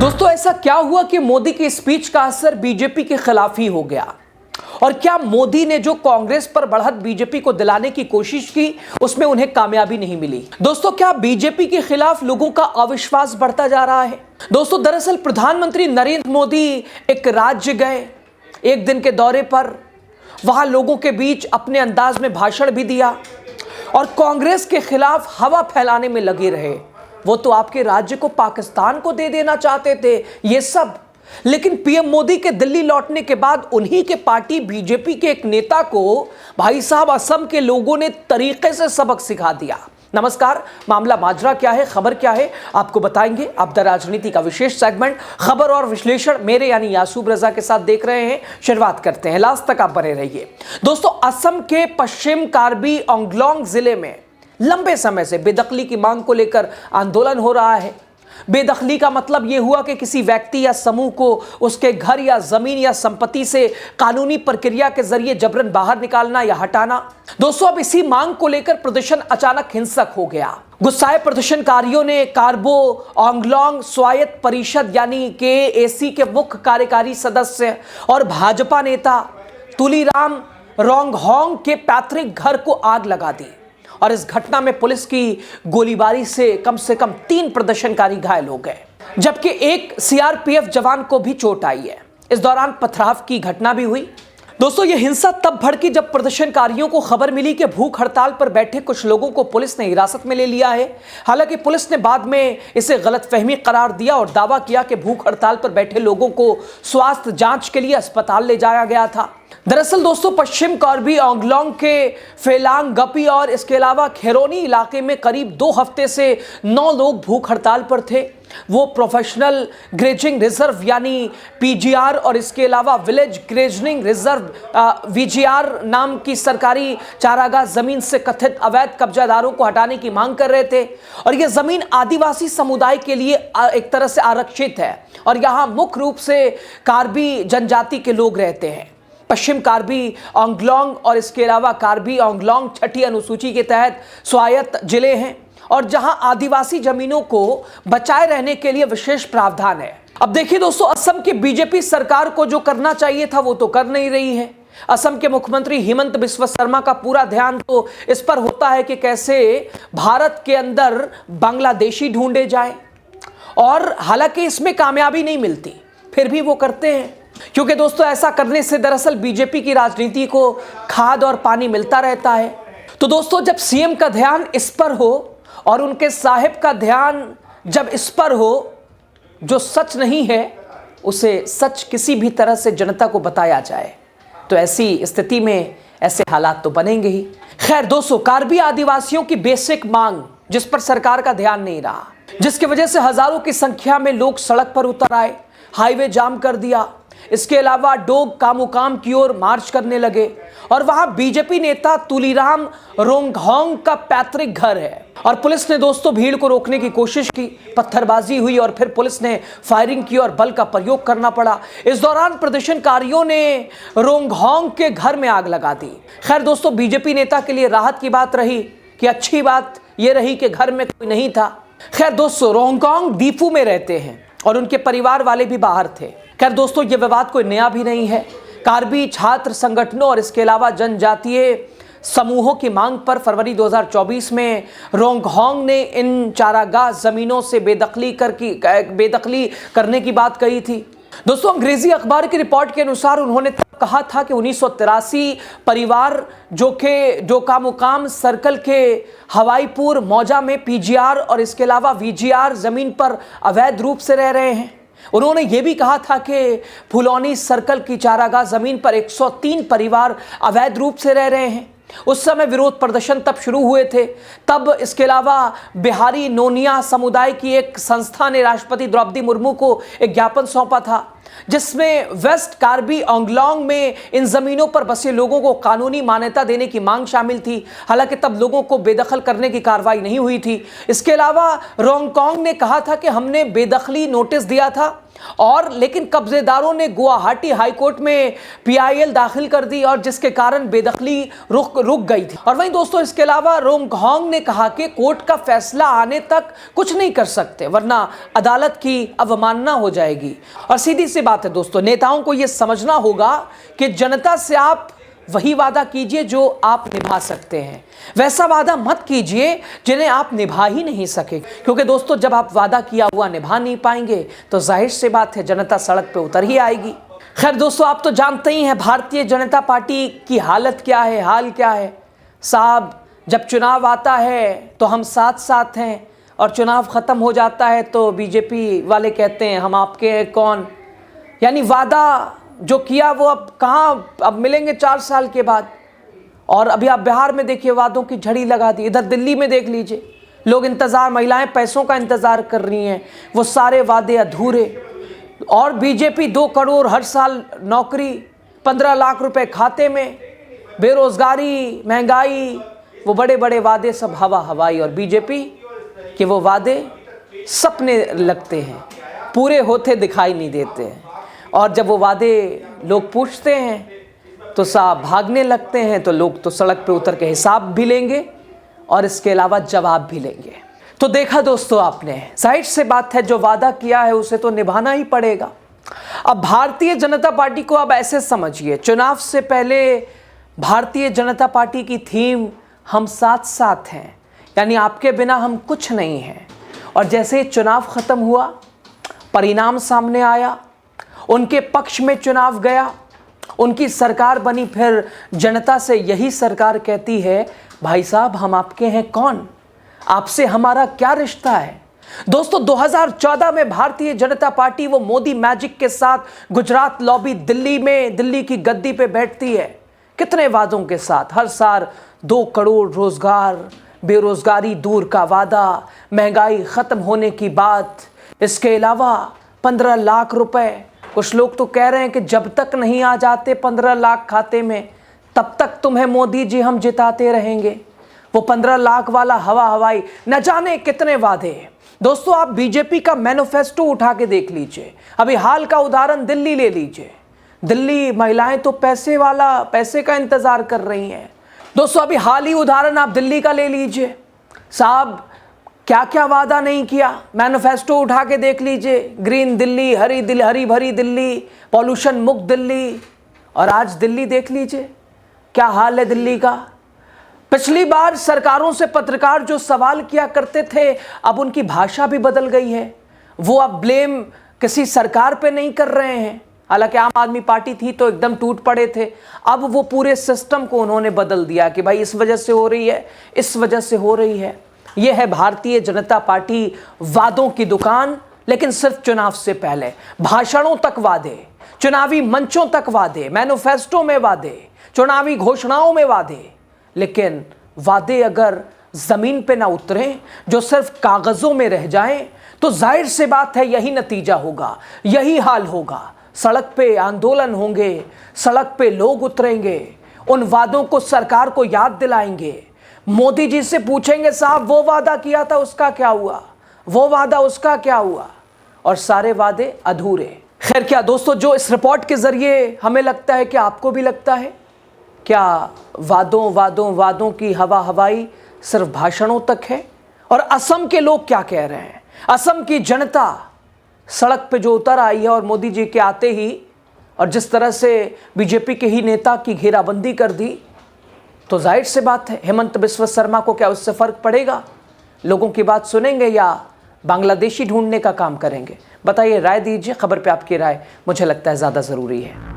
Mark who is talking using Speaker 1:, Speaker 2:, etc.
Speaker 1: दोस्तों, ऐसा क्या हुआ कि मोदी की स्पीच का असर बीजेपी के खिलाफ ही हो गया? और क्या मोदी ने जो कांग्रेस पर बढ़त बीजेपी को दिलाने की कोशिश की, उसमें उन्हें कामयाबी नहीं मिली? दोस्तों, क्या बीजेपी के खिलाफ लोगों का अविश्वास बढ़ता जा रहा है? दोस्तों, दरअसल प्रधानमंत्री नरेंद्र मोदी एक राज्य गए एक दिन के दौरे पर, वहां लोगों के बीच अपने अंदाज में भाषण भी दिया और कांग्रेस के खिलाफ हवा फैलाने में लगे रहे। वो तो आपके राज्य को पाकिस्तान को दे देना चाहते थे ये सब। लेकिन पीएम मोदी के दिल्ली लौटने के बाद उन्हीं के पार्टी बीजेपी के एक नेता को भाई साहब असम के लोगों ने तरीके से सबक सिखा दिया। नमस्कार, मामला माजरा क्या है, खबर क्या है, आपको बताएंगे। आप द राजनीति का विशेष सेगमेंट खबर और विश्लेषण मेरे यानी यासूब रजा के साथ देख रहे हैं। शुरुआत करते हैं, लास्ट तक आप बने रहिए। दोस्तों, असम के पश्चिम कार्बी आंगलोंग जिले में लंबे समय से बेदखली की मांग को लेकर आंदोलन हो रहा है। बेदखली का मतलब यह हुआ कि किसी व्यक्ति या समूह को उसके घर या जमीन या संपत्ति से कानूनी प्रक्रिया के जरिए जबरन बाहर निकालना या हटाना। दोस्तों, अब इसी मांग को लेकर प्रदर्शन अचानक हिंसक हो गया। गुस्साए प्रदर्शनकारियों ने कार्बो आंगलोंग स्वायत्त परिषद यानी KAC के मुख्य कार्यकारी सदस्य और भाजपा नेता तुलीराम रोंगहोंग के पैतृक घर को आग लगा दी और इस घटना में पुलिस की गोलीबारी से कम 3 प्रदर्शनकारी घायल हो गए, जबकि एक CRPF जवान को भी चोट आई है। इस दौरान पथराव की घटना भी हुई। दोस्तों, यह हिंसा तब भड़की जब प्रदर्शनकारियों को खबर मिली कि भूख हड़ताल पर बैठे कुछ लोगों को पुलिस ने हिरासत में ले लिया है। हालांकि पुलिस ने बाद में इसे गलतफहमी करार दिया और दावा किया कि भूख हड़ताल पर बैठे लोगों को स्वास्थ्य जांच के लिए अस्पताल ले जाया गया था। दरअसल दोस्तों, पश्चिम कार्बी आंगलोंग के फेलांग गपी और इसके अलावा खैरोनी इलाके में करीब 2 हफ्ते से 9 लोग भूख हड़ताल पर थे। वो प्रोफेशनल ग्रेजिंग रिजर्व यानी PGR और इसके अलावा विलेज ग्रेजिंग रिजर्व VGR नाम की सरकारी चारागाह जमीन से कथित अवैध कब्जादारों को हटाने की मांग कर रहे थे। और यह जमीन आदिवासी समुदाय के लिए एक तरह से आरक्षित है और यहाँ मुख्य रूप से कार्बी जनजाति के लोग रहते हैं। पश्चिम कार्बी आंगलोंग और इसके अलावा कार्बी आंगलोंग 6ठी अनुसूची के तहत स्वायत्त जिले हैं और जहां आदिवासी जमीनों को बचाए रहने के लिए विशेष प्रावधान है। अब देखिए दोस्तों, असम की बीजेपी सरकार को जो करना चाहिए था वो तो कर नहीं रही है। असम के मुख्यमंत्री हिमंत बिस्वा शर्मा का पूरा ध्यान तो इस पर होता है कि कैसे भारत के अंदर बांग्लादेशी ढूंढे जाए, और हालांकि इसमें कामयाबी नहीं मिलती, फिर भी वो करते हैं, क्योंकि दोस्तों ऐसा करने से दरअसल बीजेपी की राजनीति को खाद और पानी मिलता रहता है। तो दोस्तों, जब CM का ध्यान इस पर हो और उनके साहिब का ध्यान जब इस पर हो, जो सच नहीं है उसे सच किसी भी तरह से जनता को बताया जाए, तो ऐसी स्थिति में ऐसे हालात तो बनेंगे ही। खैर दोस्तों, कार्बी आदिवासियों की बेसिक मांग जिस पर सरकार का ध्यान नहीं रहा, जिसकी वजह से हजारों की संख्या में लोग सड़क पर उतर आए, हाईवे जाम कर दिया। इसके अलावा लोग कामोकाम की ओर मार्च करने लगे और वहां बीजेपी नेता तुलीराम रोंगहोंग का पैतृक घर है और पुलिस ने दोस्तों भीड़ को रोकने की कोशिश की, पत्थरबाजी हुई और फिर पुलिस ने फायरिंग की और बल का प्रयोग करना पड़ा। इस दौरान प्रदर्शनकारियों ने रोंगहोंग के घर में आग लगा दी। खैर दोस्तों, बीजेपी नेता के लिए राहत की बात रही कि अच्छी बात यह रही कि घर में कोई नहीं था। खैर दोस्तों, रोंगहोंग दीफू में रहते हैं और उनके परिवार वाले भी बाहर थे। खैर दोस्तों, यह विवाद कोई नया भी नहीं है। कार्बी छात्र संगठनों और इसके अलावा जनजातीय समूहों की मांग पर फरवरी 2024 में रोंगहोंग ने इन चारागाह जमीनों से बेदखली करने की बात कही थी। दोस्तों, अंग्रेजी अखबार की रिपोर्ट के अनुसार उन्होंने तब कहा था कि 1983 परिवार जो कामुकाम सर्कल के हवाईपुर मौजा में PGR और इसके अलावा VGR जमीन पर अवैध रूप से रह रहे हैं। उन्होंने ये भी कहा था कि फुलौनी सर्कल की चारागाह जमीन पर 103 परिवार अवैध रूप से रह रहे हैं। उस समय विरोध प्रदर्शन तब शुरू हुए थे। तब इसके अलावा बिहारी नोनिया समुदाय की एक संस्था ने राष्ट्रपति द्रौपदी मुर्मू को एक ज्ञापन सौंपा था, जिसमें वेस्ट कार्बी आंगलोंग में इन जमीनों पर बसे लोगों को कानूनी मान्यता देने की मांग शामिल थी। हालांकि तब लोगों को बेदखल करने की कार्रवाई नहीं हुई थी। इसके अलावा रोंगहोंग ने कहा था कि हमने बेदखली नोटिस दिया था और लेकिन कब्जेदारों ने गुवाहाटी हाईकोर्ट में पीआईएल दाखिल कर दी और जिसके कारण बेदखली रुक गई थी। और वहीं दोस्तों इसके अलावा रोंगहांग ने कहा कि कोर्ट का फैसला आने तक कुछ नहीं कर सकते वरना अदालत की अवमानना हो जाएगी। और सीधी सी बात है दोस्तों, नेताओं को यह समझना होगा कि जनता से आप वही वादा कीजिए जो आप निभा सकते हैं, वैसा वादा मत कीजिए जिन्हें आप निभा ही नहीं सके। क्योंकि दोस्तों जब आप वादा किया हुआ निभा नहीं पाएंगे तो जाहिर सी बात है जनता सड़क पे उतर ही आएगी। खैर दोस्तों, आप तो जानते ही हैं भारतीय जनता पार्टी की हालत क्या है, हाल क्या है। साहब जब चुनाव आता है तो हम साथ साथ हैं और चुनाव ख़त्म हो जाता है तो बीजेपी वाले कहते हैं हम आपके हैं कौन। यानी वादा जो किया वो अब कहाँ, अब मिलेंगे 4 साल के बाद। और अभी आप बिहार में देखिए वादों की झड़ी लगा दी, इधर दिल्ली में देख लीजिए लोग इंतज़ार, महिलाएं पैसों का इंतज़ार कर रही हैं, वो सारे वादे अधूरे। और बीजेपी 2 करोड़ हर साल नौकरी, 15 लाख रुपए खाते में, बेरोज़गारी, महंगाई, वो बड़े बड़े वादे सब हवाई। और बीजेपी के वो वादे सपने लगते हैं, पूरे होते दिखाई नहीं देते हैं। और जब वो वादे लोग पूछते हैं तो साहब भागने लगते हैं, तो लोग तो सड़क पे उतर के हिसाब भी लेंगे और इसके अलावा जवाब भी लेंगे। तो देखा दोस्तों आपने, जाहिर से बात है जो वादा किया है उसे तो निभाना ही पड़ेगा। अब भारतीय जनता पार्टी को अब ऐसे समझिए, चुनाव से पहले भारतीय जनता पार्टी की थीम हम साथ साथ हैं, यानी आपके बिना हम कुछ नहीं हैं। और जैसे चुनाव खत्म हुआ, परिणाम सामने आया, उनके पक्ष में चुनाव गया, उनकी सरकार बनी, फिर जनता से यही सरकार कहती है भाई साहब हम आपके हैं कौन, आपसे हमारा क्या रिश्ता है। दोस्तों 2014 में भारतीय जनता पार्टी वो मोदी मैजिक के साथ गुजरात लॉबी दिल्ली में, दिल्ली की गद्दी पे बैठती है, कितने वादों के साथ, हर साल 2 करोड़ रोजगार, बेरोजगारी दूर का वादा, महंगाई खत्म होने की बात, इसके अलावा 15 लाख रुपए। कुछ लोग तो कह रहे हैं कि जब तक नहीं आ जाते 15 लाख खाते में तब तक तुम्हें मोदी जी हम जिताते रहेंगे। वो 15 लाख वाला हवाई, न जाने कितने वादे। दोस्तों आप बीजेपी का मैनिफेस्टो उठा के देख लीजिए, अभी हाल का उदाहरण दिल्ली ले लीजिए, दिल्ली महिलाएं तो पैसे का इंतजार कर रही हैं। दोस्तों अभी हाल ही उदाहरण आप दिल्ली का ले लीजिए, साहब क्या क्या वादा नहीं किया, मैनिफेस्टो उठा के देख लीजिए, ग्रीन दिल्ली, हरी भरी दिल्ली, पॉल्यूशन मुक्त दिल्ली। और आज दिल्ली देख लीजिए क्या हाल है दिल्ली का। पिछली बार सरकारों से पत्रकार जो सवाल किया करते थे अब उनकी भाषा भी बदल गई है, वो अब ब्लेम किसी सरकार पे नहीं कर रहे हैं। हालांकि आम आदमी पार्टी थी तो एकदम टूट पड़े थे, अब वो पूरे सिस्टम को उन्होंने बदल दिया कि भाई इस वजह से हो रही है, इस वजह से हो रही है। यह है भारतीय जनता पार्टी, वादों की दुकान, लेकिन सिर्फ चुनाव से पहले भाषणों तक वादे, चुनावी मंचों तक वादे, मैनिफेस्टो में वादे, चुनावी घोषणाओं में वादे। लेकिन वादे अगर जमीन पे ना उतरे, जो सिर्फ कागजों में रह जाएं, तो जाहिर से बात है यही नतीजा होगा, यही हाल होगा। सड़क पे आंदोलन होंगे, सड़क पे लोग उतरेंगे, उन वादों को सरकार को याद दिलाएंगे, मोदी जी से पूछेंगे साहब वो वादा किया था उसका क्या हुआ, वो वादा उसका क्या हुआ, और सारे वादे अधूरे। खैर क्या दोस्तों, जो इस रिपोर्ट के जरिए हमें लगता है कि आपको भी लगता है, क्या वादों की हवाई सिर्फ भाषणों तक है? और असम के लोग क्या कह रहे हैं, असम की जनता सड़क पे जो उतर आई है और मोदी जी के आते ही और जिस तरह से बीजेपी के ही नेता की घेराबंदी कर दी, तो जाहिर से बात है हेमंत बिस्वा शर्मा को क्या उससे फर्क पड़ेगा? लोगों की बात सुनेंगे या बांग्लादेशी ढूंढने का काम करेंगे? बताइए, राय दीजिए। खबर पे आपकी राय मुझे लगता है ज़्यादा ज़रूरी है।